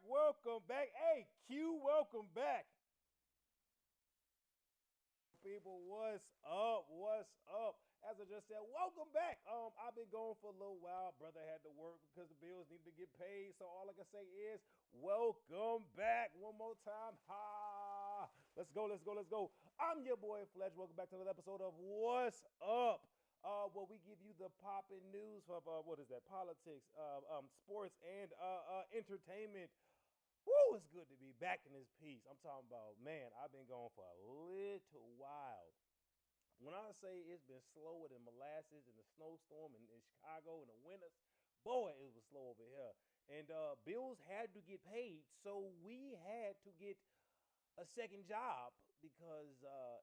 Welcome back. Hey, Q, welcome back. People, what's up? What's up? As I just said, welcome back. I've been gone for a little while. Brother had to work because the bills need to get paid. So all I can say is welcome back one more time. Ha! Let's go, let's go, let's go. I'm your boy Fletch. Welcome back to another episode of What's Up? Where we give you the poppin' news of what is that? Politics, sports, and entertainment. Woo, it's good to be back in this piece. I'm talking about, man, I've been gone for a little while. When I say it's been slower than molasses in the snowstorm in Chicago in the winters, boy, it was slow over here. And bills had to get paid, so we had to get a second job because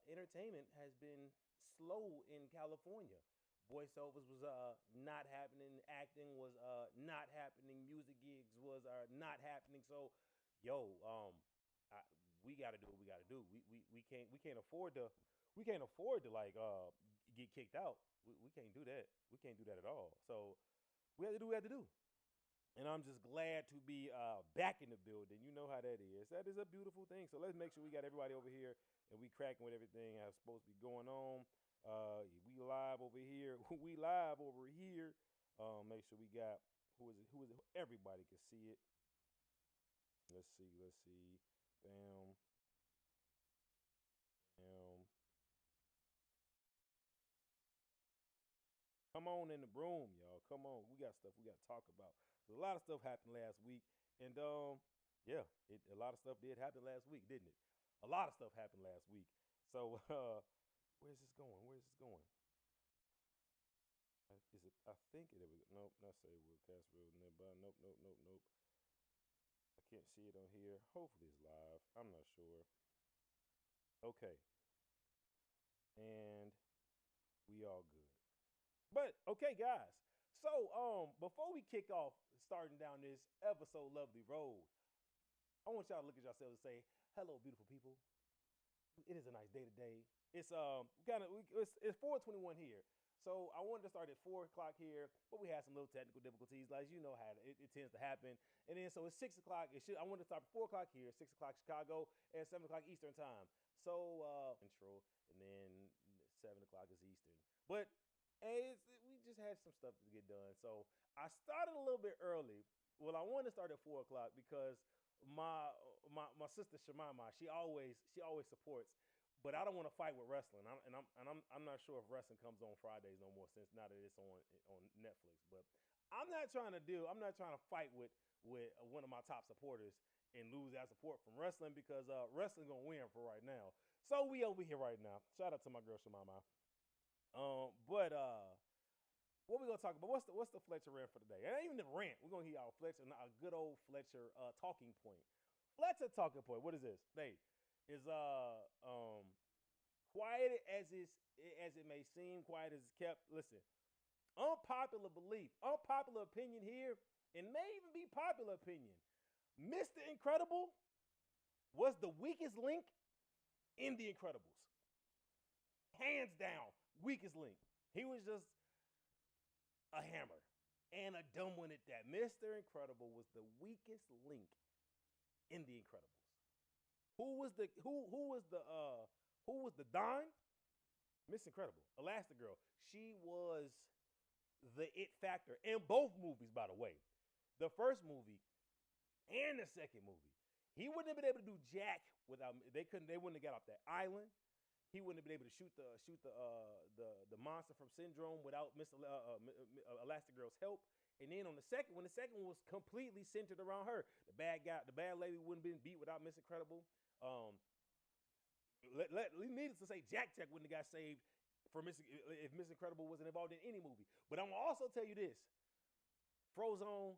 entertainment has been slow in California. Voiceovers was not happening, acting was not happening, music gigs was not happening. So I, we got to do what we got to do. We can't afford to like get kicked out. We can't do that. We can't do that at all. So we have to do what we have to do. And I'm just glad to be back in the building. You know how that is. That is a beautiful thing. So let's make sure we got everybody over here and we cracking with everything that's supposed to be going on. We live over here. We live over here. Make sure we got who is it? Everybody can see it. Let's see. Bam. Bam. Come on in the room, y'all. Come on. We got stuff we got to talk about. A lot of stuff happened last week. And yeah, a lot of stuff did happen last week, didn't it? A lot of stuff happened last week. So where's this going? Is it? I think it. Nope, not say we'll cast real nearby. Nope. I can't see it on here. Hopefully it's live. I'm not sure. Okay. And we all good. But okay, guys. So before we kick off starting down this ever so lovely road, I want y'all to look at yourselves and say, hello, beautiful people. It is a nice day today. It's it's 4:21 here. So I wanted to start at 4:00 here, but we had some little technical difficulties, like you know how it tends to happen. And then so it's 6:00. I wanted to start at 4:00 here, 6:00 Chicago, and 7:00 Eastern time. So intro, and then 7:00 is Eastern. But we just had some stuff to get done. So I started a little bit early. Well, I wanted to start at 4:00 because my sister Shemima, she always supports. But I don't want to fight with wrestling, I'm not sure if wrestling comes on Fridays no more since now that it's on Netflix. But I'm not trying to fight with one of my top supporters and lose that support from wrestling because wrestling gonna win for right now. So we over here right now. Shout out to my girl Shemima. But what we gonna talk about? What's the Fletcher rant for today? It ain't even the rant. We're gonna hear our Fletcher, a good old Fletcher talking point. Fletcher talking point. What is this? Hey. Is quiet as it may seem, quiet as it's kept. Listen, unpopular opinion here, and may even be popular opinion. Mr. Incredible was the weakest link in The Incredibles. Hands down, weakest link. He was just a hammer and a dumb one at that. Mr. Incredible was the weakest link in The Incredibles. Who was the Don? Miss Incredible, Elastigirl. She was the it factor in both movies, by the way. The first movie and the second movie. He wouldn't have been able to do jack without they wouldn't have got off that island. He wouldn't have been able to shoot the monster from Syndrome without Miss Elastigirl's help. And then when the second one was completely centered around her. The bad lady wouldn't have been beat without Miss Incredible. Needless to say, Jack wouldn't have got saved if Miss Incredible wasn't involved in any movie. But I'm gonna also tell you this: Frozone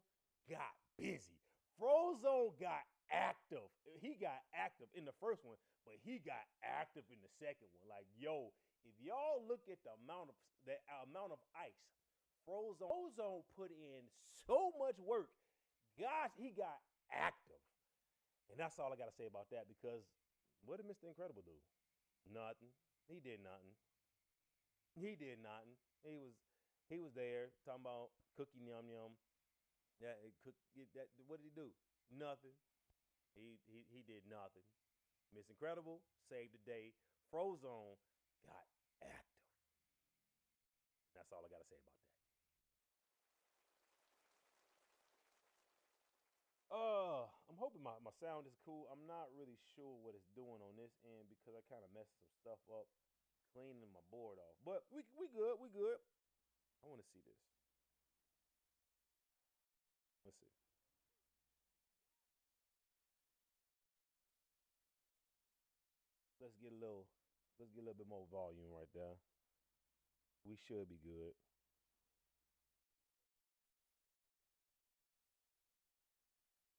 got busy. Frozone got active. He got active in the first one, but he got active in the second one. Like, yo, if y'all look at the amount of ice Frozone put in so much work, gosh, he got active. And that's all I gotta say about that because what did Mr. Incredible do? Nothing. He did nothing. He did nothing. He was there talking about cookie yum yum. What did he do? Nothing. He did nothing. Miss Incredible saved the day. Frozone got active. That's all I gotta say about that. I'm hoping my sound is cool. I'm not really sure what it's doing on this end because I kind of messed some stuff up cleaning my board off. But we good. We good. I want to see this. Let's see. Let's get a little. Let's get a little bit more volume right there. We should be good.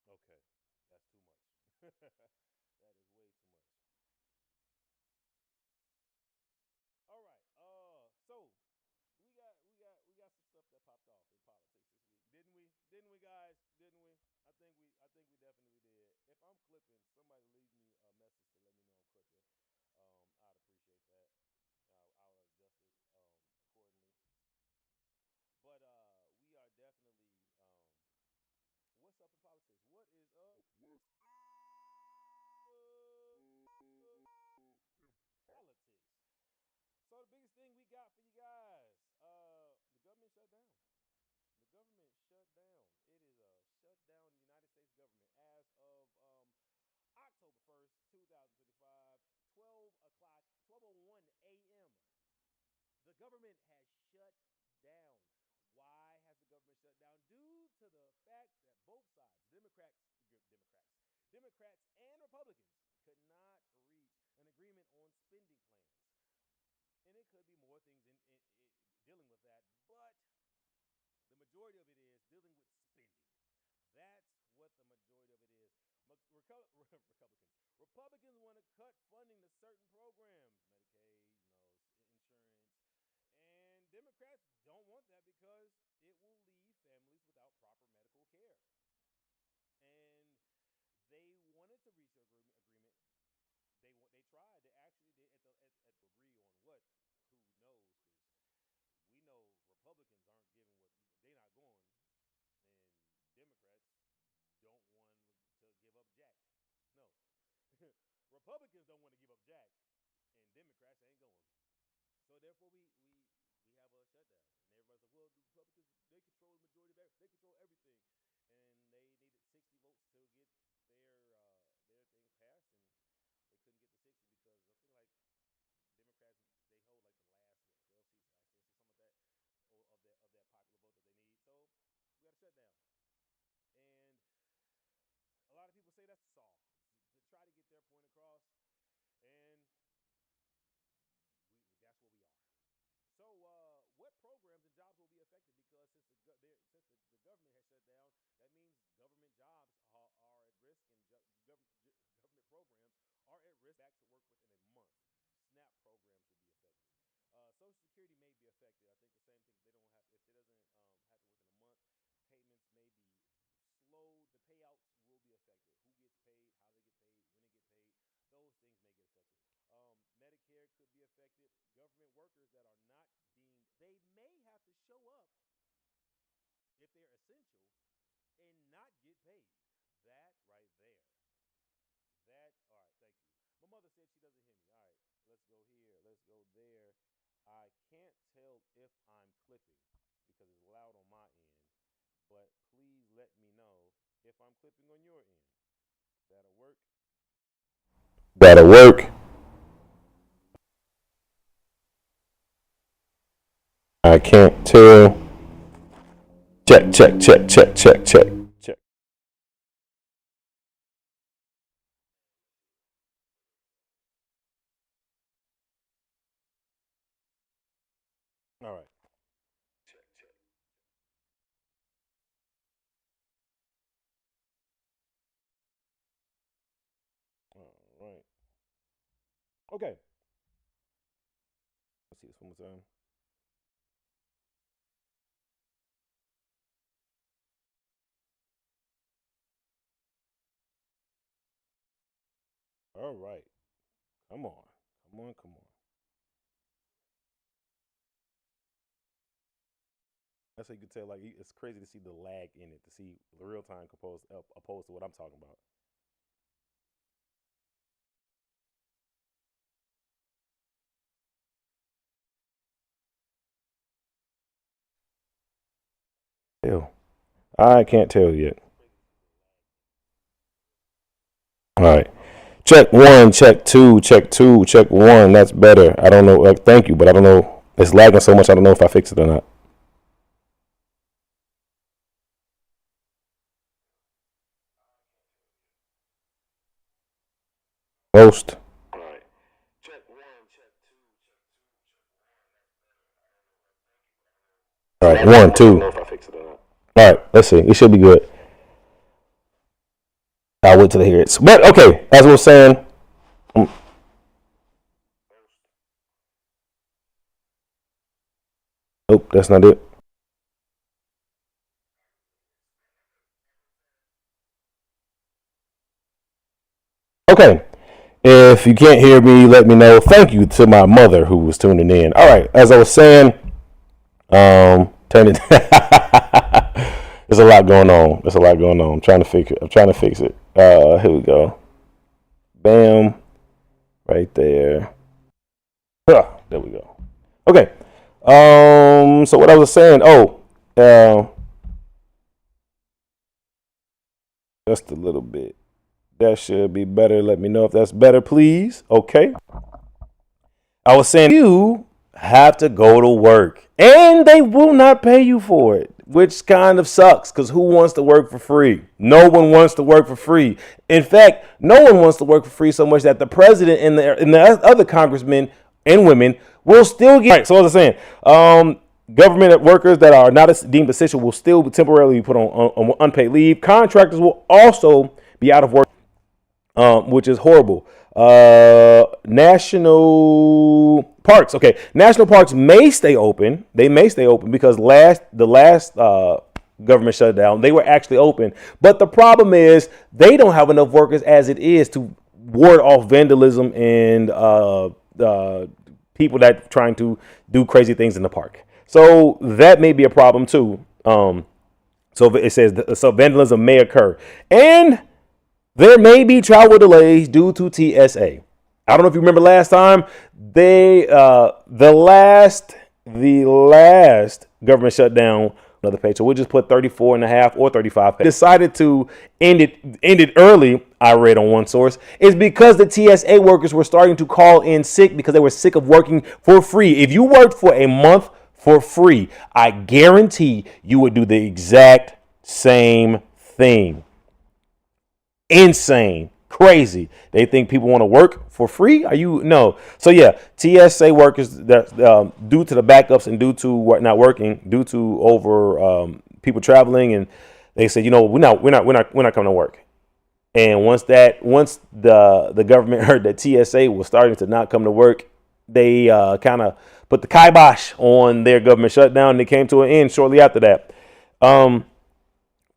Okay, that's too much. That is way too much. All right. So we got some stuff that popped off in politics this week, didn't we? Didn't we, guys? Didn't we? I think we definitely did. If I'm clipping, somebody leave me a message to let me know I'm clipping. I'd appreciate that. I'll adjust this accordingly. But we are definitely what's up in politics? What is up? What's politics? So the biggest thing we got for you guys, the government shut down. The government shut down. It is a shutdown in the United States government as of October 1st, 2025, 12 o'clock, 12:01 a.m. The government has shut down. Why has the government shut down? Due to the fact that both sides, Democrats and Republicans, could not reach an agreement on spending plans. And it could be more things in dealing with that, but the majority of it is dealing with spending. That's what the majority of it is. Republicans want to cut funding to certain programs, Medicaid, insurance, and Democrats don't want that because it will leave families without proper medical care. And they wanted to reach an agreement. They tried. They actually did at the agree on what? Who knows? Because we know Republicans aren't giving what they're not going, and Democrats don't want to give up Jack. No, Republicans don't want to give up Jack, and Democrats ain't going. So therefore, we have a shutdown, and everybody's like, well, the Republicans they control the majority of they control everything, and they needed 60 votes to get their thing passed, and they couldn't get the 60 because I think like Democrats they hold like the last 12 seats, last 10 seats, something like that, of that popular vote that they need. So we got to shut down, and a lot of people say that's soft to try to get their point across, and that's where we are. So, what programs and jobs will be affected? Because since the government has shut down, that means government jobs are at risk, and government programs are at risk. Back to work within a month. SNAP programs will be affected. Social Security may be affected. I think the same thing. They don't have if it doesn't have to work in a month. Payments may be slowed. The payouts will be affected. Who gets paid? How they get paid? When they get paid? Those things may get affected. Medicare could be affected. Government workers that are not deemed, they may have to show up if they're essential and not get paid. That right there. All right, thank you. My mother said she doesn't hear me. All right, let's go here. Let's go there. I can't tell if I'm clipping because it's loud on my end, but please let me know if I'm clipping on your end. That'll work. That'll work. I can't tell. Check, check, check, check, check, check, check. All right. All right. Okay. Let's see this one more time. All right. Come on. Come on. Come on. That's how you can tell. Like it's crazy to see the lag in it, to see the real time opposed to what I'm talking about. Ew. I can't tell yet. All right. Check one, check two, check two, check one. That's better. I don't know. Thank you, but I don't know. It's lagging so much. I don't know if I fix it or not. Most. All right. One, two. All right. Let's see. It should be good. I'll wait till I hear it. But okay, as we were saying. Nope, that's not it. Okay. If you can't hear me, let me know. Thank you to my mother who was tuning in. All right, as I was saying, turn it. There's a lot going on. There's a lot going on. I'm trying to fix it. I'm trying to fix it. Here we go. Bam, right there. There we go. Okay. So what I was saying. Oh, just a little bit. That should be better. Let me know if that's better, please. Okay. I was saying you have to go to work and they will not pay you for it, which kind of sucks because who wants to work for free? No one wants to work for free. In fact, no one wants to work for free so much that the president and the other congressmen and women will still get. Right, so as I was saying, government workers that are not deemed essential will still be temporarily put on unpaid leave. Contractors will also be out of work, which is horrible. National parks. Okay, national parks may stay open. They may stay open because the last government shutdown, they were actually open. But the problem is they don't have enough workers as it is to ward off vandalism and people that trying to do crazy things in the park. So that may be a problem too. So it says so vandalism may occur and there may be travel delays due to TSA. I don't know if you remember last time they the last government shutdown, another page. So we'll just put 34 and a half or 35. Decided to end it early. I read on one source is because the TSA workers were starting to call in sick because they were sick of working for free. If you worked for a month for free, I guarantee you would do the exact same thing. Insane, crazy. They think people want to work for free. Are you no? So yeah, TSA workers that due to the backups and due to what not working, due to over people traveling, and they said, we're not coming to work. And once the government heard that TSA was starting to not come to work, they kind of put the kibosh on their government shutdown. And they came to an end shortly after that.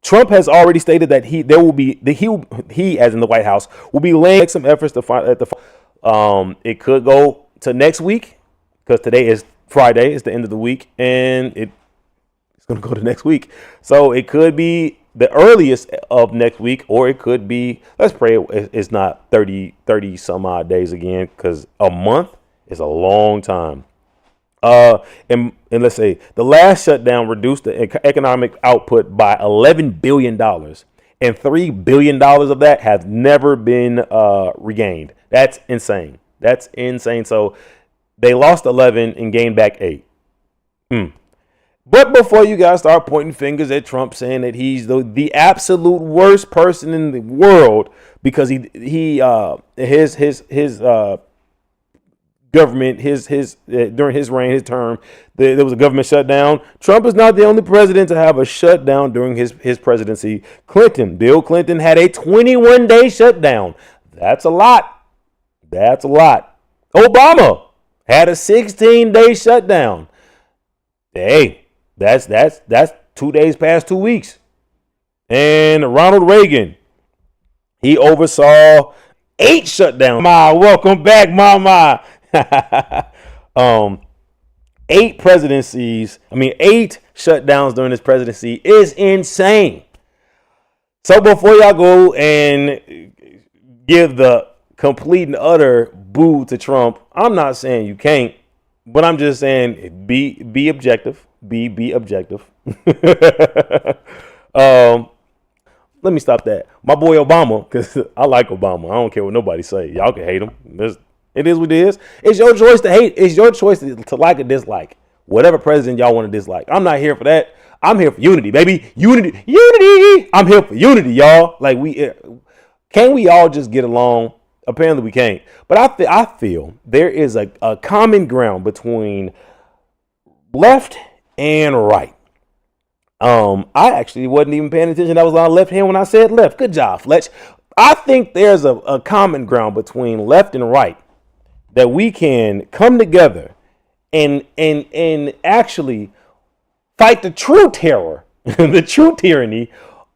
Trump has already stated that he as in the White House will be laying some efforts to find it could go to next week because today is Friday, it's the end of the week, and it's going to go to next week. So it could be the earliest of next week, or it could be, let's pray it's not 30 some odd days again, because a month is a long time. And let's say the last shutdown reduced the economic output by $11 billion, and $3 billion of that has never been regained. That's insane. That's insane. So they lost 11 and gained back 8. But before you guys start pointing fingers at Trump saying that he's the absolute worst person in the world because his government, his during his reign, his term, there was a government shutdown. Trump is not the only president to have a shutdown during his presidency. Bill Clinton had a 21-day shutdown. That's a lot. That's a lot. Obama had a 16-day shutdown. Hey, that's 2 days past 2 weeks. And Ronald Reagan, he oversaw 8 shutdowns. Ma, welcome back, mama. 8 presidencies. 8 shutdowns during his presidency is insane. So before y'all go and give the complete and utter boo to Trump, I'm not saying you can't, but I'm just saying be objective. Be objective. Let me stop that. My boy Obama, because I like Obama. I don't care what nobody say. Y'all can hate him. It is what it is. It's your choice to hate. It's your choice to like or dislike whatever president y'all want to dislike. I'm not here for that. I'm here for unity, baby. Unity. I'm here for unity, y'all. Like can we all just get along? Apparently we can't. But I feel there is a common ground between left and right. I actually wasn't even paying attention. That was on left hand when I said left. Good job, Fletch. I think there's a common ground between left and right that we can come together and actually fight the true terror, the true tyranny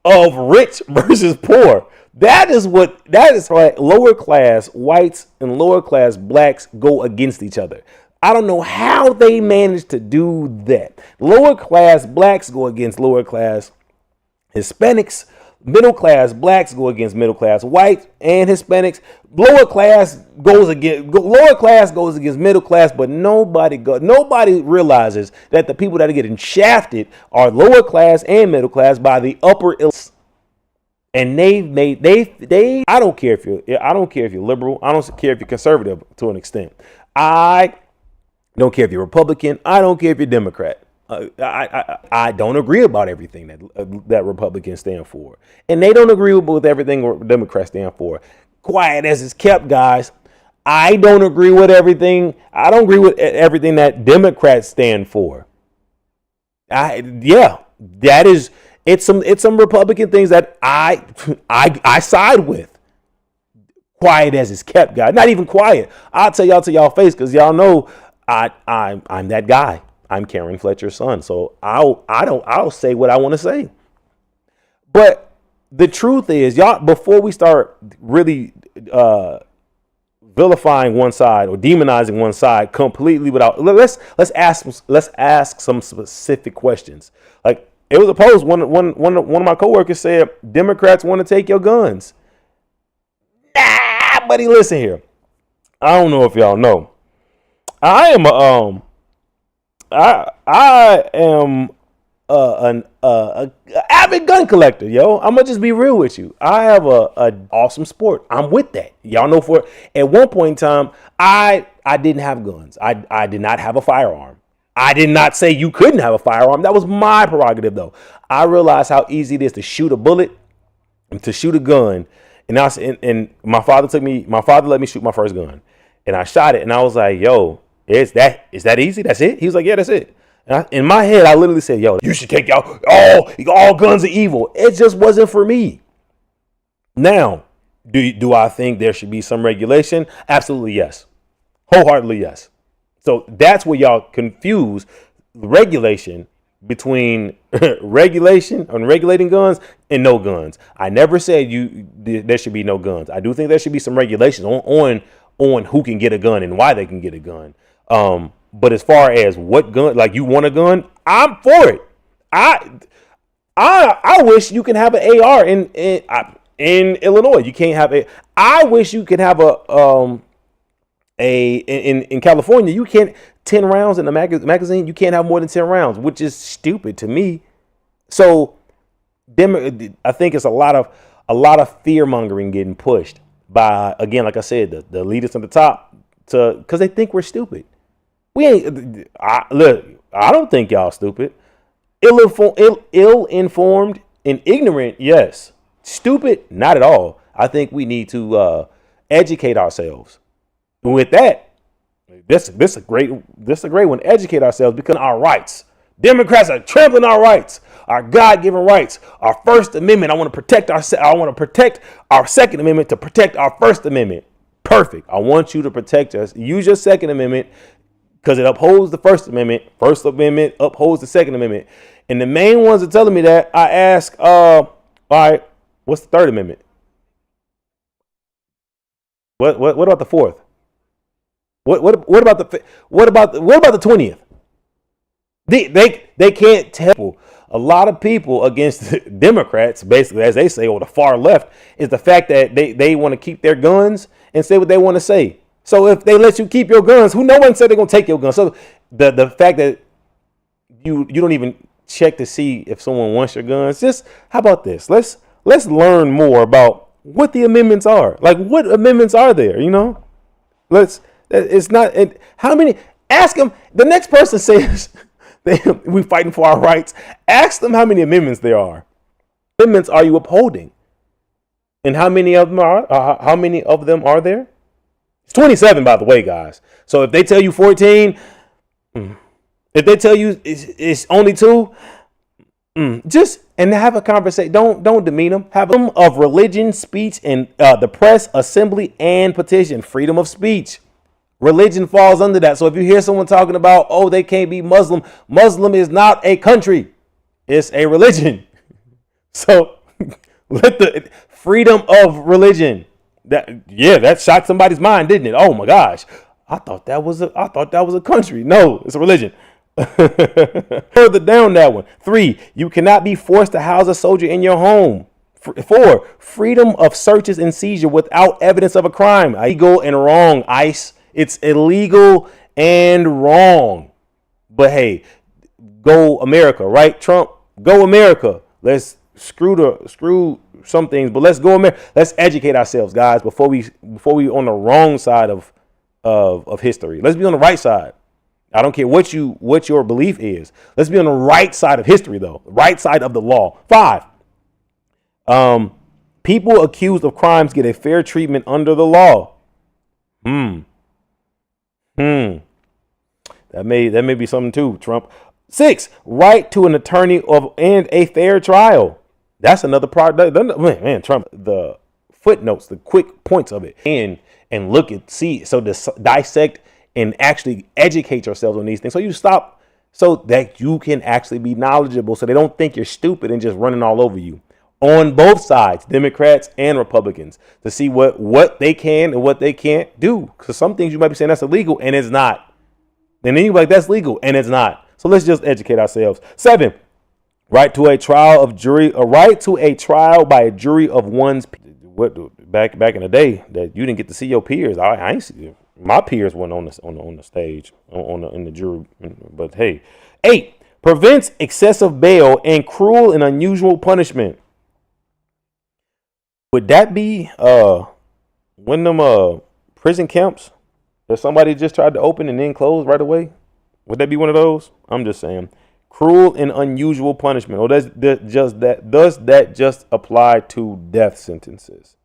of rich versus poor. That is why lower class whites and lower class blacks go against each other. I don't know how they managed to do that. Lower class blacks go against lower class Hispanics. Middle class blacks go against middle class whites and Hispanics. Lower class goes against middle class, but nobody realizes that the people that are getting shafted are lower class and middle class by the upper elites. And I don't care if you're liberal. I don't care if you're conservative to an extent. I don't care if you're Republican. I don't care if you're Democrat. I don't agree about everything that Republicans stand for. And they don't agree with everything Democrats stand for. Quiet as it's kept, guys. I don't agree with everything. I don't agree with everything that Democrats stand for. It's some Republican things that I side with. Quiet as it's kept, guys. Not even quiet. I'll tell y'all to y'all face, because y'all know I'm that guy. I'm Karen Fletcher's son, so I'll say what I want to say. But the truth is, y'all, before we start really vilifying one side or demonizing one side completely, let's ask some specific questions. Like, it was a post. One of my coworkers said, Democrats want to take your guns. Nah, buddy, listen here. I don't know if y'all know. I am an avid gun collector, yo. I'm gonna just be real with you. I have a awesome sport. I'm with that. Y'all know at one point in time, I didn't have guns. I did not have a firearm. I did not say you couldn't have a firearm. That was my prerogative, though. I realized how easy it is to shoot a bullet and to shoot a gun. And my father let me shoot my first gun, and I shot it, and I was like, yo, is that easy? That's it? He was like, yeah, that's it. And in my head, I literally said, yo, you should take out all guns are evil. It just wasn't for me. Now, do I think there should be some regulation? Absolutely, yes. Wholeheartedly, yes. So that's where y'all confuse regulation between regulation on regulating guns and no guns. I never said there should be no guns. I do think there should be some regulations on who can get a gun and why they can get a gun. But as far as what gun, like, you want a gun, I'm for it. I wish you can have an AR in Illinois. You can't have I wish you could have in California, you can't 10 rounds in a magazine. You can't have more than 10 rounds, which is stupid to me. So I think it's a lot of fear mongering getting pushed by, again, like I said, the leaders at the top, because they think we're stupid. We ain't. I don't think y'all stupid. Ill-informed and ignorant, yes. Stupid, not at all. I think we need to educate ourselves. With that, This a great one. Educate ourselves because our rights. Democrats are trampling our rights, our God-given rights, our First Amendment. I want to protect our Second Amendment to protect our First Amendment. Perfect. I want you to protect us. Use your Second Amendment because it upholds the First Amendment. First Amendment upholds the Second Amendment. And the main ones are telling me that. I ask, all right, what's the Third Amendment? What about the Fourth? What about the 20th? They can't tell. A lot of people against Democrats, basically, as they say, or the far left, is the fact that they want to keep their guns and say what they want to say. So if they let you keep your guns, no one said they're gonna take your guns. So the fact that you don't even check to see if someone wants your guns. Just how about this? Let's learn more about what the amendments are. Like, what amendments are there? It's not. How many? Ask them. The next person says we fighting for our rights. Ask them how many amendments there are. Amendments are you upholding? And how many of them are? How many of them are there? It's 27, by the way, guys. So if they tell you 14, if they tell you it's only 2, just and have a conversation. Don't demean them. Have them of religion, speech, and the press, assembly, and petition. Freedom of speech. Religion falls under that. So if you hear someone talking about, oh, they can't be Muslim, Muslim is not a country. It's a religion. So let the freedom of religion. That shocked somebody's mind, didn't it? Oh my gosh. I thought that was a country. No, it's a religion. Further down that one. 3, you cannot be forced to house a soldier in your home. 4, freedom of searches and seizure without evidence of a crime. Illegal and wrong, ICE. It's illegal and wrong. But hey, go America, right? Trump, go America. Let's screw some things, but let's go America. Let's educate ourselves, guys, before we on the wrong side of history. Let's be on the right side. I don't care what your belief is. Let's be on the right side of history, though. Right side of the law. 5. People accused of crimes get a fair treatment under the law. That may be something too, Trump. 6, right to an attorney and a fair trial. That's another part. Man, Trump, the footnotes, the quick points of it, and look at, see, so dissect and actually educate yourselves on these things. So you stop so that you can actually be knowledgeable, so they don't think you're stupid and just running all over you. On both sides, Democrats and Republicans, to see what they can and what they can't do. Because some things you might be saying that's illegal and it's not. And then you're like, that's legal and it's not. So let's just educate ourselves. 7, right to a trial by a jury of one's. Back in the day that you didn't get to see your peers. I ain't see my peers weren't on the stage in the jury. But hey, 8, prevents excessive bail and cruel and unusual punishment. Would that be one of them prison camps that somebody just tried to open and then close right away? Would that be one of those? I'm just saying. Cruel and unusual punishment. Or does that just apply to death sentences?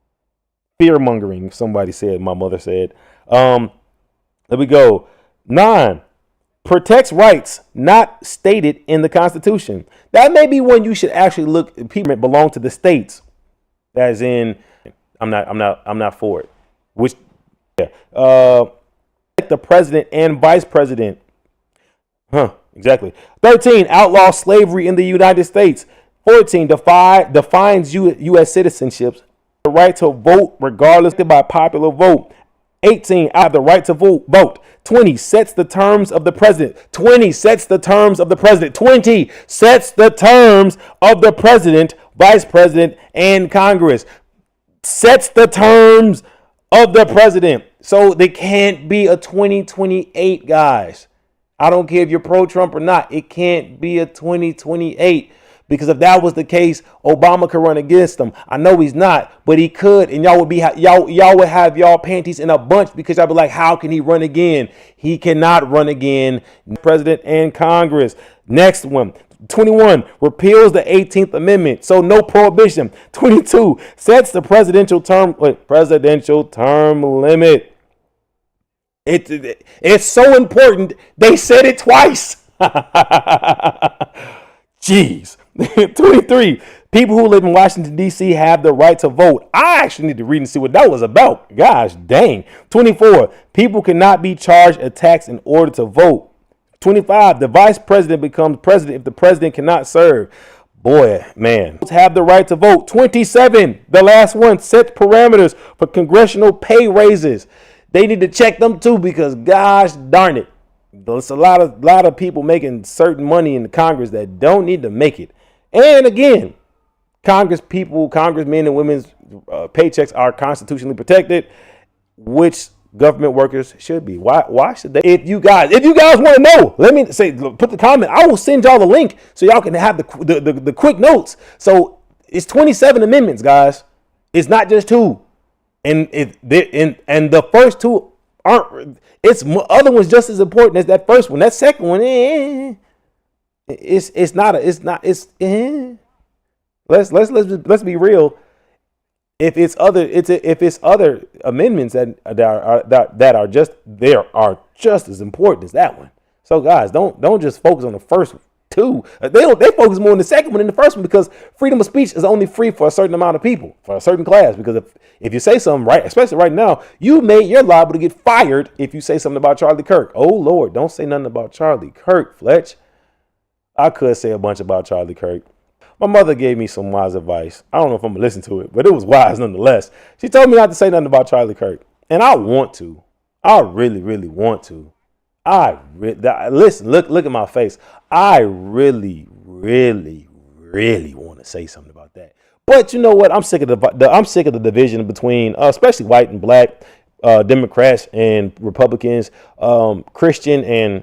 Fear mongering, somebody said, my mother said. There we go. 9, protects rights not stated in the Constitution. That may be one you should actually look. People belong to the states. As in, I'm not for it. Which, the president and vice president. Exactly. 13, outlaw slavery in the United States. 14, defines U.S. citizenships. The right to vote regardless by popular vote. 18, I have the right to vote. 20, sets the terms of the president. 20, sets the terms of the president. 20, sets the terms of the president, vice president, and Congress. Sets the terms of the president. So they can't be a 2028, guys. I don't care if you're pro-Trump or not. It can't be a 2028. Because if that was the case, Obama could run against him. I know he's not, but he could, and y'all would have y'all panties in a bunch because y'all be like, how can he run again? He cannot run again. President and Congress. Next one. 21, repeals the 18th Amendment, so no prohibition. 22, sets the presidential term limit. It's so important. They said it twice. Jeez. 23. People who live in Washington, D.C. have the right to vote. I actually need to read and see what that was about. Gosh dang. 24. People cannot be charged a tax in order to vote. 25. The vice president becomes president if the president cannot serve. Boy, man. Have the right to vote. 27. The last one. Set parameters for congressional pay raises. They need to check them too because gosh darn it. There's a lot of people making certain money in the Congress that don't need to make it. And again, congressmen and women's paychecks are constitutionally protected, which government workers should be. Why should they? If you guys want to know, let me say, put the comment. I will send y'all the link so y'all can have the quick notes. So it's 27 amendments, guys. It's not just two. And the first two aren't. It's other ones just as important as that first one. That second one, it's not. Let's be real. If it's other amendments that are just as important as that one. So guys, don't just focus on the first two. They focus more on the second one than the first one because freedom of speech is only free for a certain amount of people, for a certain class. Because if you say something right, especially right now, you're liable to get fired if you say something about Charlie Kirk. Oh Lord, don't say nothing about Charlie Kirk, Fletch. I could say a bunch about Charlie Kirk. My mother gave me some wise advice. I don't know if I'm gonna listen to it, but it was wise nonetheless. She told me not to say nothing about Charlie Kirk, and I want to. I really, really want to. Listen. Look at my face. I really, really, really want to say something about that. But you know what? I'm sick of the division between, especially white and black, Democrats and Republicans, Christian and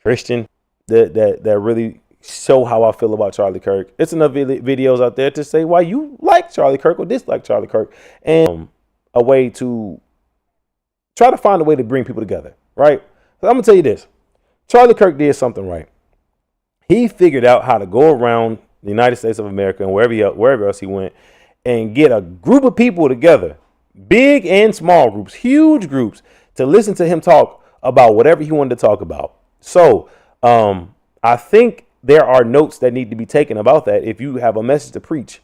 Christian. That really show how I feel about Charlie Kirk. It's enough videos out there to say why you like Charlie Kirk or dislike Charlie Kirk, and a way to try to find a way to bring people together, right? So I'm gonna tell you this: Charlie Kirk did something right. He figured out how to go around the United States of America and wherever else he went, and get a group of people together, big and small groups, huge groups, to listen to him talk about whatever he wanted to talk about. So I think there are notes that need to be taken about that if you have a message to preach,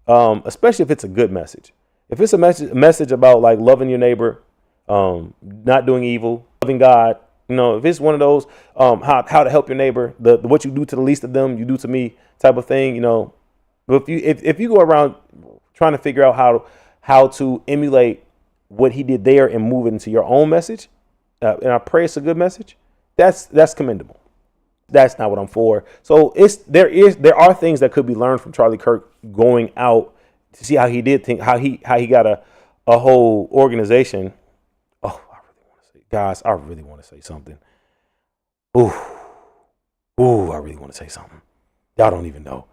especially if it's a good message. If it's a message about like loving your neighbor, not doing evil, loving God, if it's one of those how to help your neighbor, the what you do to the least of them, you do to me type of thing, But if you go around trying to figure out how to emulate what he did there and move it into your own message, and I pray it's a good message, that's commendable. That's not what I'm for. So there are things that could be learned from Charlie Kirk going out to see how he did think, how he got a whole organization. Oh, I really want to say something. Ooh, I really want to say something. Y'all don't even know.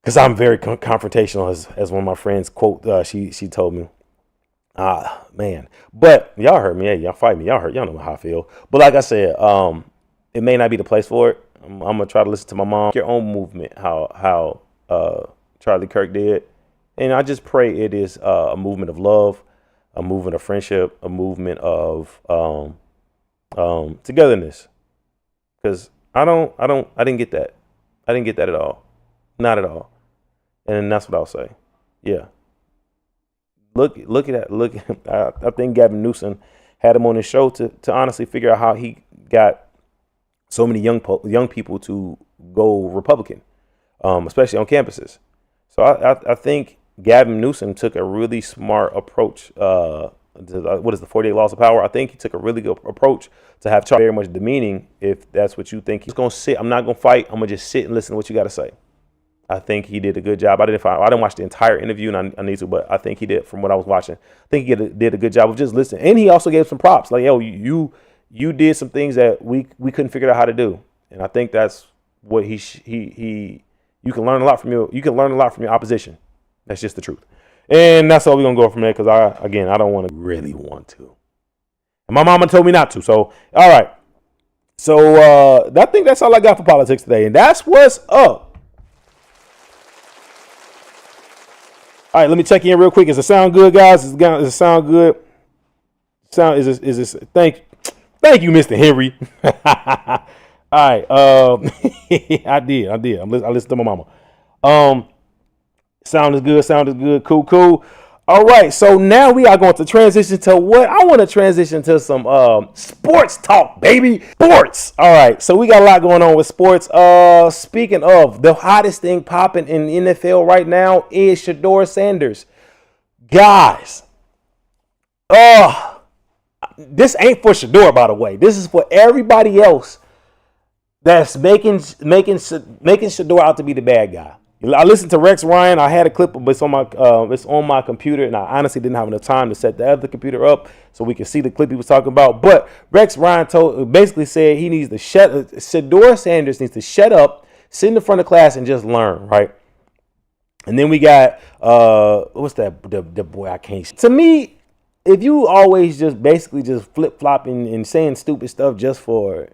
Because I'm very confrontational, as one of my friends quote, she told me. Man. But y'all heard me. Hey, y'all fight me. Y'all know how I feel. But like I said, it may not be the place for it. I'm gonna try to listen to my mom. Your own movement, how Charlie Kirk did, and I just pray it is a movement of love, a movement of friendship, a movement of togetherness. Because I didn't get that. I didn't get that at all, not at all, and that's what I'll say. Yeah. Look at that. I think Gavin Newsom had him on his show to honestly figure out how he got so many young people to go Republican, especially on campuses. So I think Gavin Newsom took a really smart approach to what is the 48 Laws of Power. I think he took a really good approach to have Charlie very much demeaning. If that's what you think, he's gonna sit. I'm not gonna fight. I'm gonna just sit and listen to what you got to say. I think he did a good job. I didn't watch the entire interview, and I need to, but I think he did from what I was watching. I think he did a good job of just listening, and he also gave some props. Like, yo, you did some things that we couldn't figure out how to do, and I think that's what you can learn a lot from your opposition. That's just the truth, and that's all we're gonna go from there. Because I don't really want to, and my mama told me not to. So all right, so I think that's all I got for politics today, and that's what's up. All right, let me check in real quick. Does it sound good, guys? Does it sound good? Sound is this? Thank you, Mr. Henry. All right. I did. I listened to my mama. Sound is good. Sound is good. Cool, cool. All right. So now we are going to transition to what I want to transition to some sports talk, baby. Sports. All right. So we got a lot going on with sports. Speaking of, the hottest thing popping in the NFL right now is Shedeur Sanders. Guys. This ain't for Shedeur, by the way. This is for everybody else that's making Shedeur out to be the bad guy. I listened to Rex Ryan. I had a clip, but it's on my computer, and I honestly didn't have enough time to set the other computer up so we could see the clip he was talking about. But Rex Ryan basically said he needs to Shedeur Sanders needs to shut up, sit in the front of class, and just learn, right? And then we got what's that? The boy I can't. To me, if you always just basically just flip flopping and saying stupid stuff just for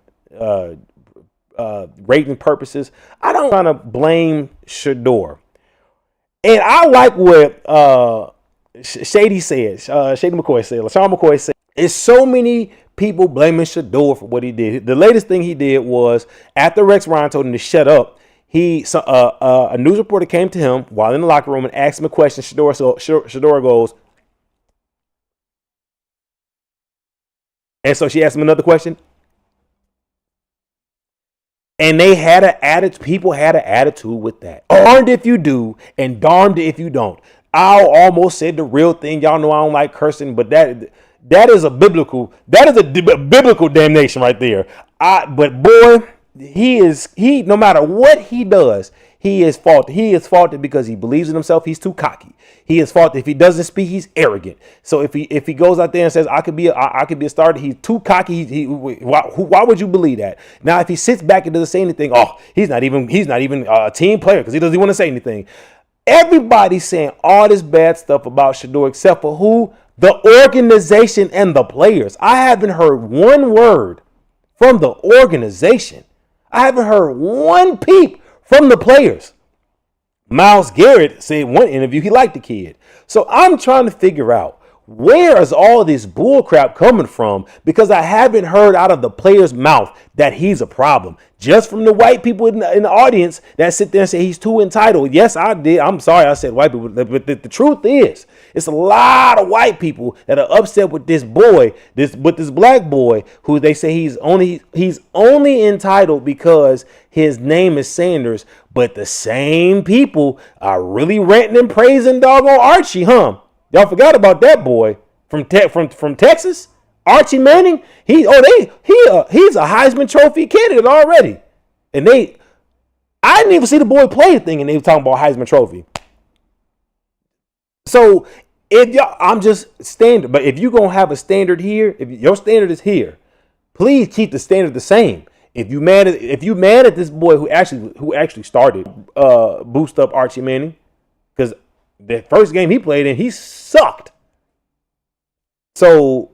rating purposes, I don't want to blame Shedeur. And I like what Shady said, Shady McCoy said, LaShawn McCoy said, it's so many people blaming Shedeur for what he did. The latest thing he did was after Rex Ryan told him to shut up, a news reporter came to him while in the locker room and asked him a question. Shedeur goes, and so she asked him another question. And they had an attitude. People had an attitude with that. Darned if you do, and darned if you don't. I almost said the real thing. Y'all know I don't like cursing, but that is a biblical damnation right there. But boy, he no matter what he does, he is faulted. He is faulted because he believes in himself. He's too cocky. He is faulted if he doesn't speak. He's arrogant. So if he goes out there and says I could be a starter, he's too cocky. Why would you believe that? Now if he sits back and doesn't say anything, he's not even a team player because he doesn't want to say anything. Everybody's saying all this bad stuff about Shedeur except for who? The organization and the players. I haven't heard one word from the organization. I haven't heard one peep from the players. Myles Garrett said in one interview he liked the kid. So I'm trying to figure out where is all this bull crap coming from, because I haven't heard out of the player's mouth that he's a problem. Just from the white people in the audience that sit there and say he's too entitled. Yes, I did. I'm sorry I said white people. But the truth is, it's a lot of white people that are upset with this boy, this black boy, who they say he's only entitled because his name is Sanders. But the same people are really ranting and praising doggone Archie, huh? Y'all forgot about that boy from Texas, Archie Manning. He's a Heisman Trophy candidate already, and I didn't even see the boy play a thing, and they were talking about Heisman Trophy. So I'm just standard. But if you're gonna have a standard here, if your standard is here, please keep the standard the same. If you mad at this boy who actually started boost up Archie Manning, because the first game he played in, he sucked. So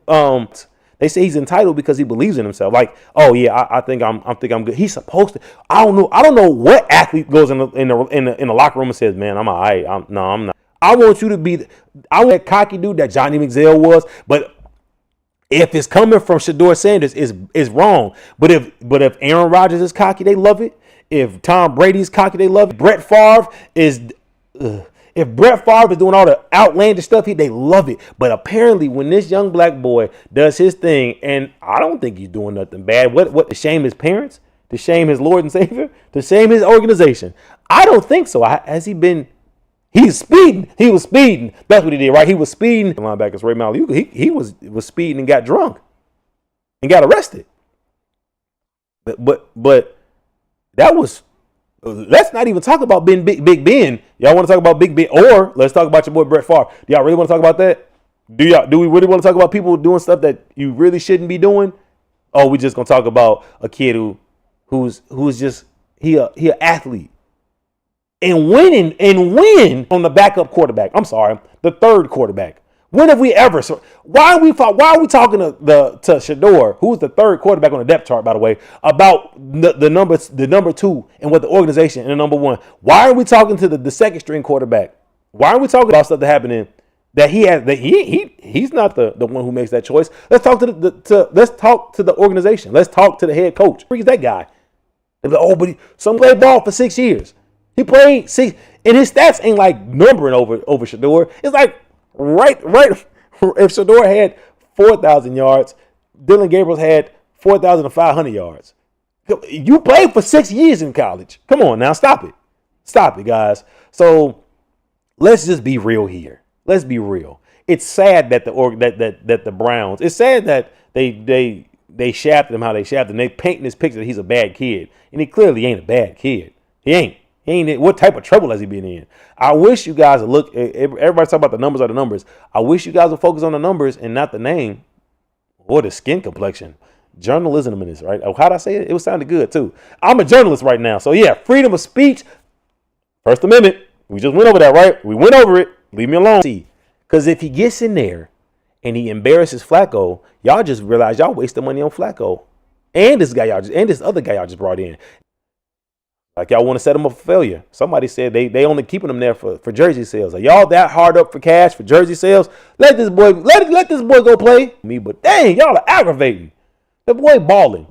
they say he's entitled because he believes in himself. Like, oh yeah, I think I'm good. He's supposed to. I don't know what athlete goes in the locker room and says, man, I'm all right. I'm not. I want you to be. I want that cocky dude that Johnny Manziel was, but if it's coming from Shedeur Sanders, is wrong. But if Aaron Rodgers is cocky, they love it. If Tom Brady's cocky, they love it. If Brett Favre is doing all the outlandish stuff, they love it. But apparently, when this young black boy does his thing, and I don't think he's doing nothing bad. What to shame his parents? To shame his Lord and Savior? To shame his organization? I don't think so. Has he been? He's speeding. He was speeding. That's what he did, right? He was speeding. Linebackers Ray Maluga, he was speeding and got drunk and got arrested. But that was. Let's not even talk about Big Ben. Y'all want to talk about Big Ben, or let's talk about your boy Brett Favre. Do y'all really want to talk about that? Do we really want to talk about people doing stuff that you really shouldn't be doing? Oh, we just gonna talk about a kid who's just he an athlete and winning on the backup quarterback. I'm sorry, the third quarterback. When have we ever? So why are we talking to Shedeur, who's the third quarterback on the depth chart, by the way, about the number two and what the organization and the number one? Why are we talking to the second string quarterback? Why are we talking about stuff that happened that he has that he's not the one who makes that choice. Let's talk to let's talk to the organization. Let's talk to the head coach. Who's that guy? They're like, oh, but some played ball for 6 years. He played 6, and his stats ain't like numbering over Shador. It's like right. If Shador had 4,000 yards, Dylan Gabriel had 4,500 yards. You played for 6 years in college. Come on now, stop it, guys. So let's just be real here. Let's be real. It's sad that the Browns. It's sad that they shafted him how they shafted him. They painting this picture that he's a bad kid, and he clearly ain't a bad kid. He ain't. What type of trouble has he been in? I wish you guys would look. Everybody talk about the numbers are the numbers. I wish you guys would focus on the numbers and not the name or the skin complexion. Journalism in this, right? Oh, how'd I say it? It was sounded good too. I'm a journalist right now, so yeah, freedom of speech, First Amendment. We just went over that, right? We went over it. Leave me alone. See, because if he gets in there and he embarrasses Flacco, y'all just realize y'all wasted money on Flacco and this other guy y'all just brought in. Like y'all want to set him up for failure. Somebody said they only keeping him there for jersey sales. Are y'all that hard up for cash for jersey sales? Let this boy go play me. But dang, y'all are aggravating. The boy balling.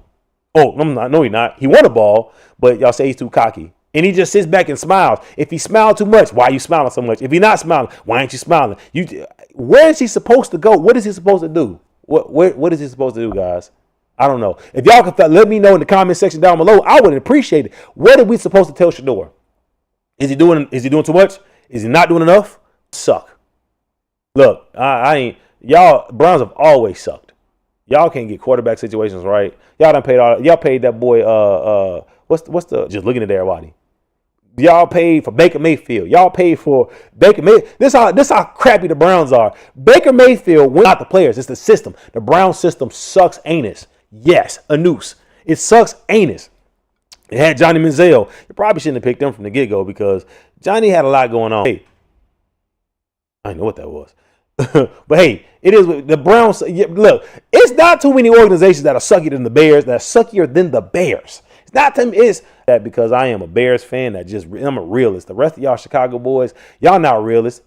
Oh, I'm not. No, he's not. He won a ball, but y'all say he's too cocky. And he just sits back and smiles. If he smiled too much, why are you smiling so much? If he's not smiling, why ain't you smiling? Where is he supposed to go? What is he supposed to do? What is he supposed to do, guys? I don't know. If y'all can let me know in the comment section down below, I would appreciate it. What are we supposed to tell Shador? Is he doing too much? Is he not doing enough? Suck. Look, I ain't. Y'all Browns have always sucked. Y'all can't get quarterback situations right. Y'all paid that boy. What's the? Just looking at everybody. Y'all paid for Baker Mayfield. Y'all paid for Baker Mayfield. This how crappy the Browns are. Baker Mayfield, we're not the players. It's the system. The Brown system sucks anus. Yes, a noose. It sucks anus. It had Johnny Manziel. You probably shouldn't have picked him from the get-go because Johnny had a lot going on. Hey, I didn't know what that was. But hey, it is the Browns. Look, it's not too many organizations that are suckier than the Bears, that are suckier than the Bears. It's not them. It's that because I am a Bears fan I'm a realist. The rest of y'all Chicago boys, y'all not realists.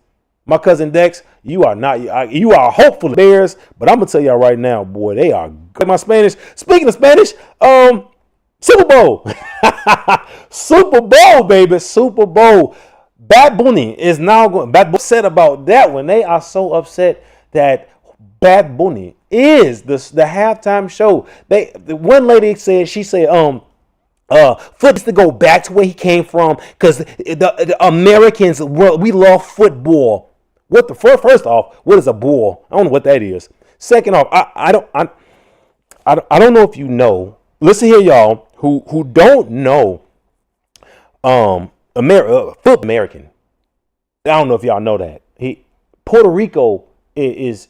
My cousin Dex, you are not. You are hopeful Bears, but I'm gonna tell y'all right now, boy, they are good. My Spanish. Speaking of Spanish, Super Bowl, Super Bowl, baby, Super Bowl. Bad Bunny is now going. Bad Bunny upset about that one. They are so upset that Bad Bunny is the halftime show. The one lady said foot's to go back to where he came from because the Americans we love football. First off, what is a ball? I don't know what that is. Second off, I don't know if you know. Listen here, y'all who don't know. American. I don't know if y'all know that. Puerto Rico is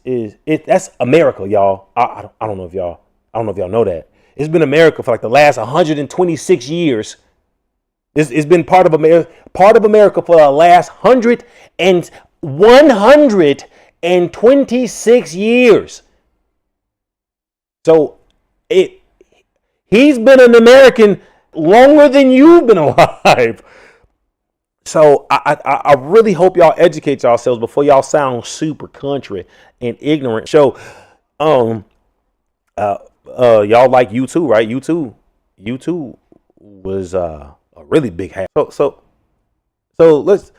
that's America, y'all. I don't know if y'all know that. It's been America for like the last 126 years. It's been part of America for the last 126 years. So he's been an American longer than you've been alive. So I really hope y'all educate yourselves before y'all sound super country and ignorant. So y'all like U2, right? U2 was a really big hat. So let's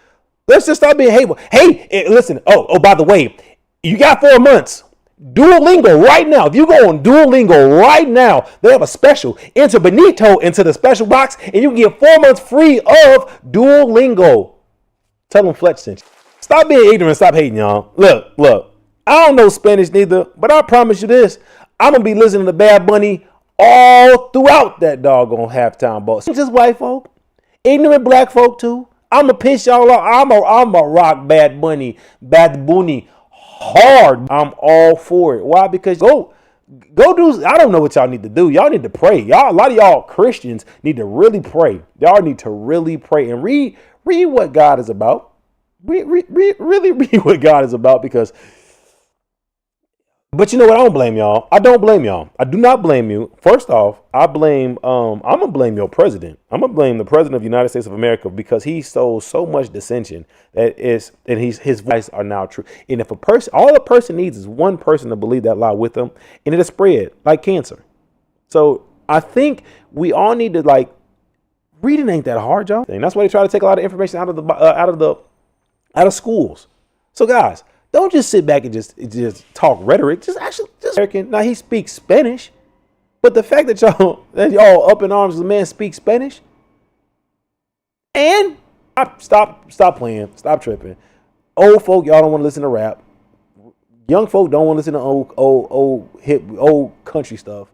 just stop being hateful. Hey, listen. Oh, by the way, you got 4 months. Duolingo right now. If you go on Duolingo right now, they have a special. Enter Benito into the special box, and you can get 4 months free of Duolingo. Tell them Fletch sent you. Stop being ignorant. Stop hating, y'all. Look. I don't know Spanish neither, but I promise you this. I'm going to be listening to Bad Bunny all throughout that doggone halftime ball. Just white folk. Ignorant black folk, too. I'm going to piss y'all off. I'm a rock Bad Bunny hard. I'm all for it. Why? Because go do. I don't know what y'all need to do. Y'all need to pray. A lot of y'all Christians need to really pray. Y'all need to really pray and read what God is about. Really read what God is about because But you know what? I don't blame y'all. I don't blame y'all. I do not blame you. First off, I'm gonna blame your president. I'm gonna blame the president of the United States of America because he sows so much dissension his voice are now true. And if all a person needs is one person to believe that lie with them, and it'll spread like cancer. So I think we all need to reading ain't that hard, y'all. And that's why they try to take a lot of information out of schools. So guys, don't just sit back and just talk rhetoric. Just American. Now he speaks Spanish, but the fact that y'all up in arms, the man speaks Spanish, and stop playing, stop tripping. Old folk, y'all don't want to listen to rap. Young folk don't want to listen to old country stuff.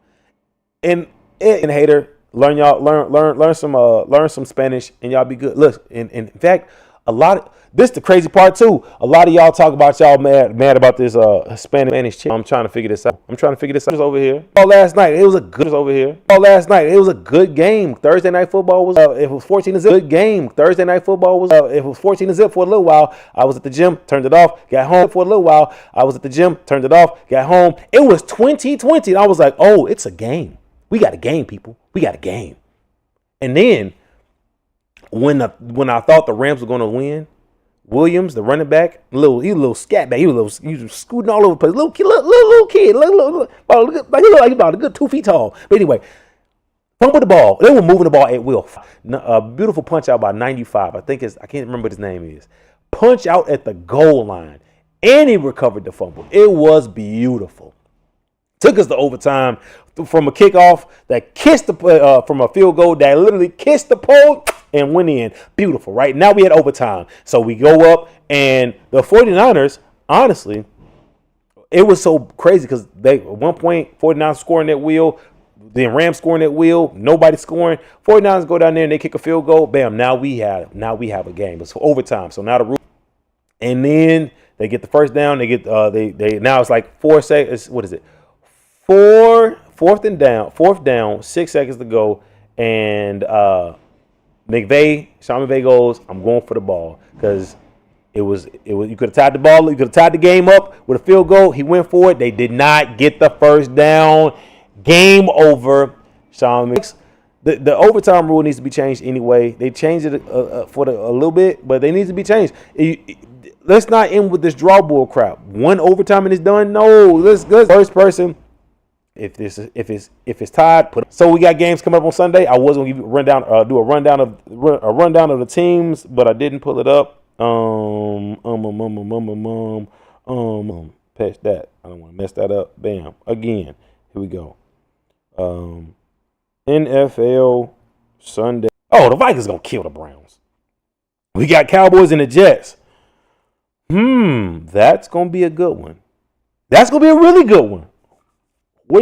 And hater, learn some Spanish, and y'all be good. Look, in fact, this the crazy part too. A lot of y'all talk about y'all mad about this Spanish chick. I'm trying to figure this out. Over here. Last night it was a good game. Thursday night football was it was 14-0. Good game. Thursday night football was it was 14-0 for a little while. I was at the gym, turned it off, got home for a little while. I was at the gym, turned it off, got home. It was 20-20. And I was like, "Oh, it's a game. We got a game, people. We got a game." And then when I thought the Rams were going to win, Williams, the running back, he was a little scat back. He was scooting all over the place. Little kid, like about a good 2 feet tall. But anyway, fumble the ball. They were moving the ball at will. A beautiful punch out by 95. I can't remember what his name is. Punch out at the goal line, and he recovered the fumble. It was beautiful. Took us to overtime from a kickoff that kissed from a field goal that literally kissed the pole and went in. Beautiful, right? Now we had overtime. So we go up, and the 49ers, honestly, it was so crazy because at one point, 49ers scoring that wheel, then Rams scoring that wheel, nobody scoring. 49ers go down there and they kick a field goal. Bam, now we have a game. It's overtime. So now and then they get the first down. They get now it's like 4 seconds. What is it? Fourth down, 6 seconds to go, and Sean McVay goes, "I'm going for the ball," because it was you could have tied the ball, you could have tied the game up with a field goal. He went for it. They did not get the first down. Game over. Sean McVay. The overtime rule needs to be changed anyway. They changed it for a little bit, but they need to be changed. Let's not end with this draw bull crap. One overtime and it's done. No, let's first person. If it's tied, so we got games coming up on Sunday. I was gonna give you do a rundown of the teams, but I didn't pull it up. Patch that. I don't want to mess that up. Bam. Again. Here we go. NFL Sunday. Oh, the Vikings gonna kill the Browns. We got Cowboys and the Jets. That's gonna be a good one. That's gonna be a really good one. There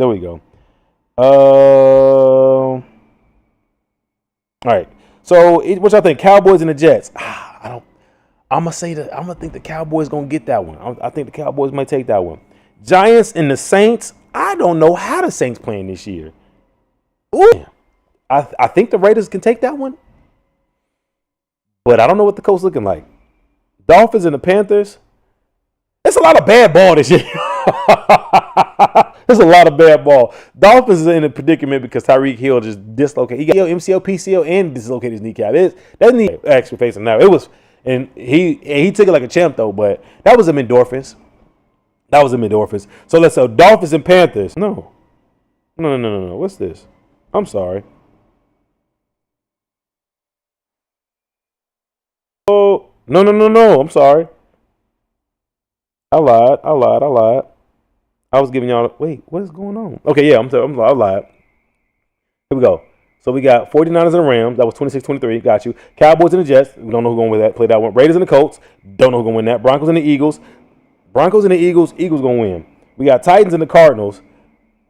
we go. All right. So what y'all think? Cowboys and the Jets. I'm gonna think the Cowboys gonna get that one. I think the Cowboys might take that one. Giants and the Saints. I don't know how the Saints playing this year. Ooh. I think the Raiders can take that one, but I don't know what the coach looking like. Dolphins and the Panthers. It's a lot of bad ball this year. There's a lot of bad ball. Dolphins is in a predicament because Tyreek Hill just dislocated. He got MCL, PCL, and dislocated his kneecap. That knee actually facing now. It was, and he took it like a champ though. But that was some endorphins. So let's say Dolphins and Panthers. No. What's this? I'm sorry. Oh no. I'm sorry. I lied. I was giving y'all. Wait, what is going on? Okay, yeah, I lied. Here we go. So we got 49ers and the Rams. That was 26-23. Got you. Cowboys and the Jets. We don't know who's going to win that. Play that one. Raiders and the Colts. Don't know who's going to win that. Broncos and the Eagles. Eagles going to win. We got Titans and the Cardinals.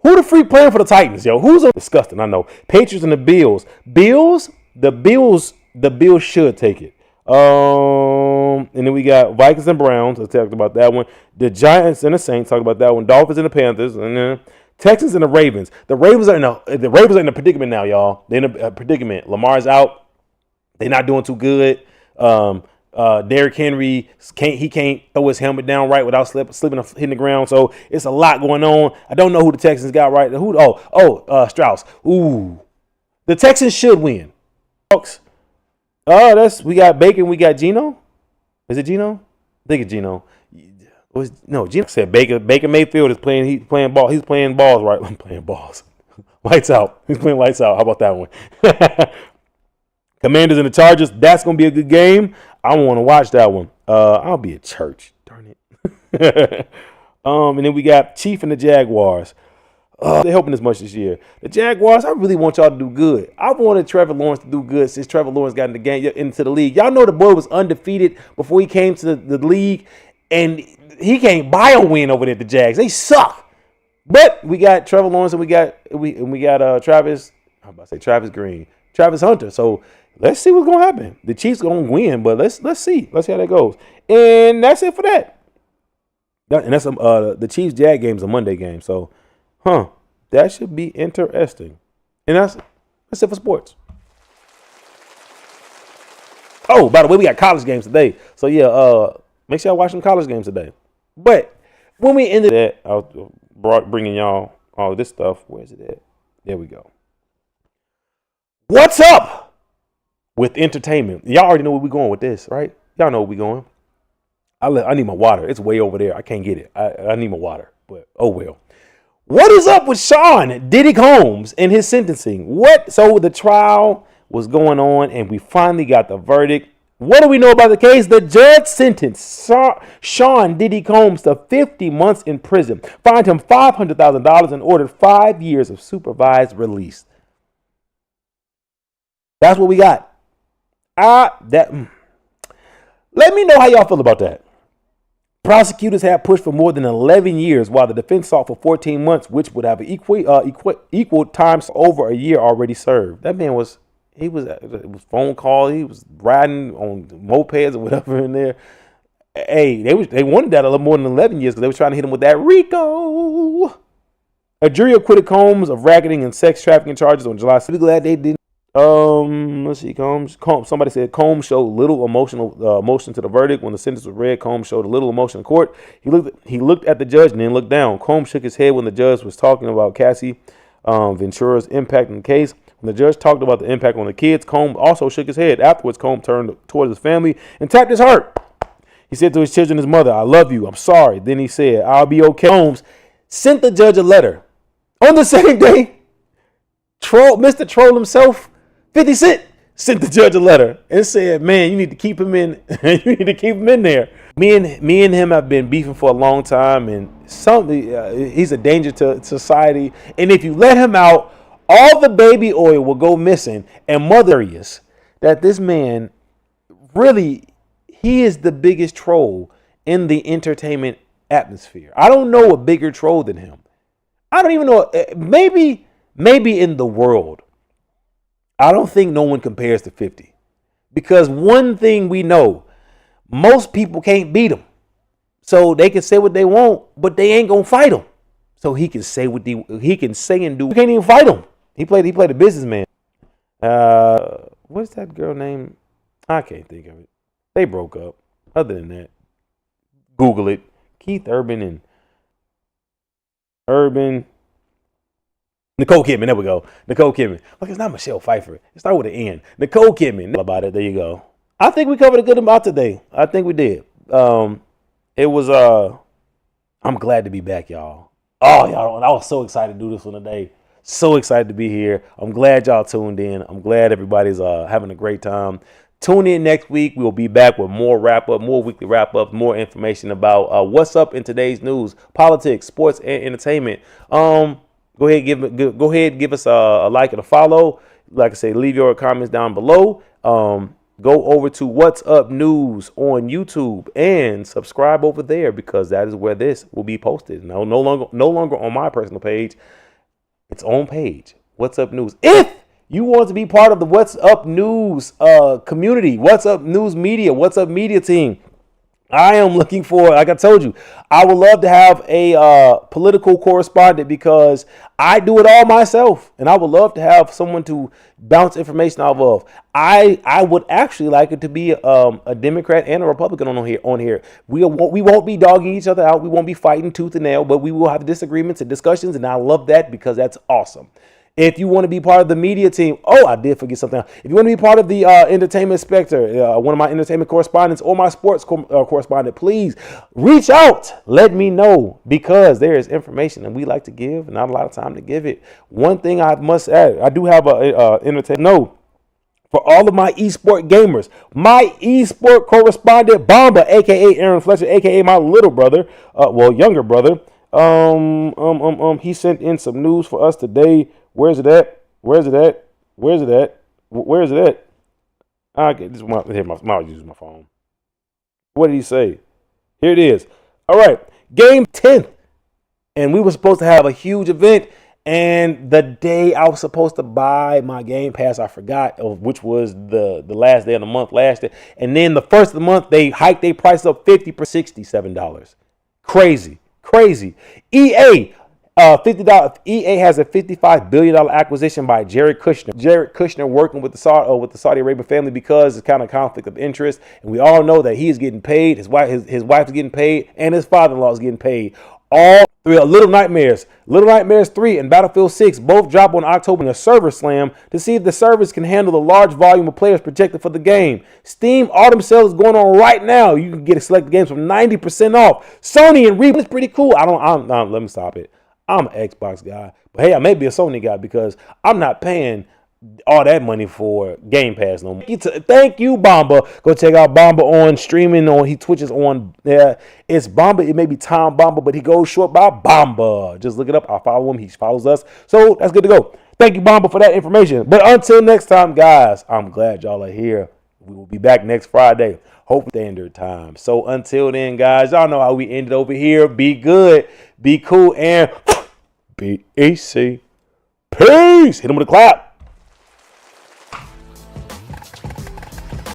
Who the freak playing for the Titans, yo? Disgusting, I know. Patriots and the Bills. The Bills should take it. And then we got Vikings and Browns. I talked about that one. The Giants and the Saints. Talked about that one. Dolphins and the Panthers. And then Texans and the Ravens. The Ravens are in a predicament now, y'all. They're in a predicament. Lamar's out. They're not doing too good. Derrick Henry can't throw his helmet down right without slipping hitting the ground. So it's a lot going on. I don't know who the Texans got right. Strauss. Ooh, the Texans should win. We got Baker and we got Geno. Is it Geno? I think it's Geno. Geno said Baker. Baker Mayfield is playing. He's playing ball. He's playing balls right. I'm playing balls. Lights out. He's playing lights out. How about that one? Commanders and the Chargers. That's gonna be a good game. I want to watch that one. I'll be at church. Darn it. And then we got Chief and the Jaguars. They're helping us much this year. The Jaguars, I really want y'all to do good. I wanted Trevor Lawrence to do good since Trevor Lawrence got into the league. Y'all know the boy was undefeated before he came to the league, and he can't buy a win over there at the Jags. They suck. But we got Trevor Lawrence and we got Travis. I'm about to say Travis Green, Travis Hunter. So let's see what's gonna happen. The Chiefs gonna win, but let's see. Let's see how that goes. And that's it for that. And that's the Chiefs Jag game is a Monday game. So. That should be interesting. And that's it for sports. Oh, by the way, we got college games today. So, yeah, make sure y'all watch some college games today. But when we ended that, I was bringing y'all all of this stuff. Where's it at? There we go. What's up with entertainment? Y'all already know where we're going with this, right? Y'all know where we're going. I need my water. It's way over there. I can't get it. I need my water, but oh well. What is up with Sean Diddy Combs and his sentencing? So the trial was going on, and we finally got the verdict. What do we know about the case? The judge sentenced Sean Diddy Combs to 50 months in prison, fined him $500,000, and ordered 5 years of supervised release. That's what we got. Let me know how y'all feel about that. Prosecutors have pushed for more than 11 years, while the defense sought for 14 months, which would have equal times over a year already served. That man it was phone call. He was riding on mopeds or whatever in there. Hey, they wanted that a little more than 11 years because they were trying to hit him with that RICO. A jury acquitted Combs of racketing and sex trafficking charges on July 6th. Glad they didn't. Let's see. Combs. Somebody said Combs showed little emotion to the verdict. When the sentence was read, Combs showed a little emotion in court. He looked at the judge and then looked down. Combs shook his head when the judge was talking about Cassie Ventura's impact on the case. When the judge talked about the impact on the kids, Combs also shook his head. Afterwards, Combs turned towards his family and tapped his heart. He said to his children, his mother, "I love you. I'm sorry." Then he said, "I'll be okay." Combs sent the judge a letter on the same day. Mr. Troll himself, 50 Cent, sent the judge a letter and said, "Man, you need to keep him in. You need to keep him in there." Me and him have been beefing for a long time, and he's a danger to society. And if you let him out, all the baby oil will go missing. And mother is that this man really, he is the biggest troll in the entertainment atmosphere. I don't know a bigger troll than him. I don't even know. Maybe in the world. I don't think no one compares to 50. Because one thing we know, most people can't beat him. So they can say what they want, but they ain't gonna fight him. So he can say he can say and do. You can't even fight him. He played a businessman. What's that girl name? I can't think of it. They broke up. Other than that, Google it. Keith Urban and Nicole Kidman. There we go. Nicole Kidman. Look, it's not Michelle Pfeiffer. It started with an N. Nicole Kidman. About it. There you go. I think we covered a good amount today. I think we did. It was. I'm glad to be back, y'all. Oh, y'all! I was so excited to do this one today. So excited to be here. I'm glad y'all tuned in. I'm glad everybody's having a great time. Tune in next week. We'll be back with more weekly wrap-ups, more information about what's up in today's news, politics, sports, and entertainment. Go ahead, give us a like and a follow. Like I say, leave your comments down below. Go over to What's Up News on YouTube and subscribe over there because that is where this will be posted. No longer on my personal page. Its own page. What's Up News. If you want to be part of the What's Up News community, What's Up News Media, What's Up Media team, I am looking for, like I told you, I would love to have a political correspondent because I do it all myself, and I would love to have someone to bounce information off of. I would actually like it to be a Democrat and a Republican on here. We won't be dogging each other out. We won't be fighting tooth and nail, but we will have disagreements and discussions, and I love that because that's awesome. If you want to be part of the media team, oh, I did forget something. If you want to be part of the entertainment spectre, one of my entertainment correspondents or my sports correspondent, please reach out. Let me know because there is information that we like to give and not a lot of time to give it. One thing I must add, I do have a entertainment. No. For all of my esport gamers, my esport correspondent, Bomba, aka Aaron Fletcher, aka my little brother, younger brother, he sent in some news for us today. Where's it at? Where's it at? Where's it at? Where's it at? I get this. I'll use my phone. What did he say? Here it is. All right, game 10th, and we were supposed to have a huge event. And the day I was supposed to buy my Game Pass, I forgot, which was the last day of the month last year. And then the first of the month, they hiked their price up 50% $67. Crazy. EA, $50. EA has a $55 billion acquisition by Jared Kushner. Jared Kushner working with the Saudi Arabian family because it's kind of conflict of interest. And we all know that he is getting paid. His wife is getting paid, and his father-in-law is getting paid. All three Little Nightmares 3 and Battlefield 6 both drop on October in a server slam to see if the servers can handle the large volume of players projected for the game. Steam Autumn Sale is going on right now. You can get selected games from 90% off. Sony and Reap is pretty cool. Let me stop it. I'm an Xbox guy, but hey, I may be a Sony guy because I'm not paying all that money for Game Pass no more. Thank you, Bomba. Go check out Bomba on streaming on. He twitches on. It's Bomba. It may be Tom Bomba, but he goes short by Bomba. Just look it up. I follow him. He follows us. So that's good to go. Thank you, Bomba, for that information. But until next time, guys, I'm glad y'all are here. We will be back next Friday. Hope standard time. So until then, guys, y'all know how we ended over here. Be good, be cool, and be easy. Peace. Hit him with a clap.